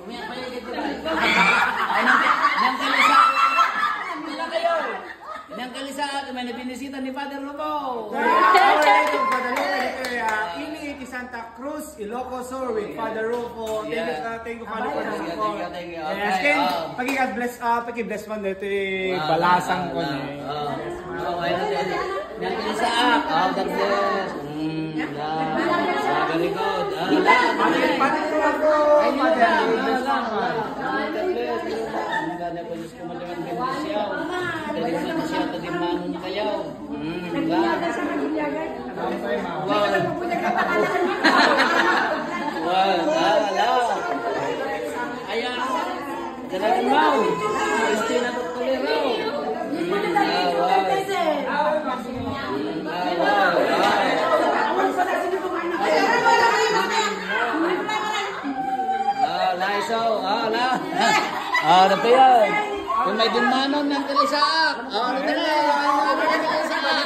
Umiyak pa yung dito ba? Ay, nang kalisa. Wala kayo. Nang kalisa, may nabinisita ni Father Lobo. Ini Santa Cruz, Ilocos Sur with Father Rufo. Thank you, Father, for the support. Yes, Ken, pag-bless man dito balasang ko na. Nang kalisa, God bless. Very good. Ano pa yan? Kung may dumanon ng kalisaak. Ano na lang?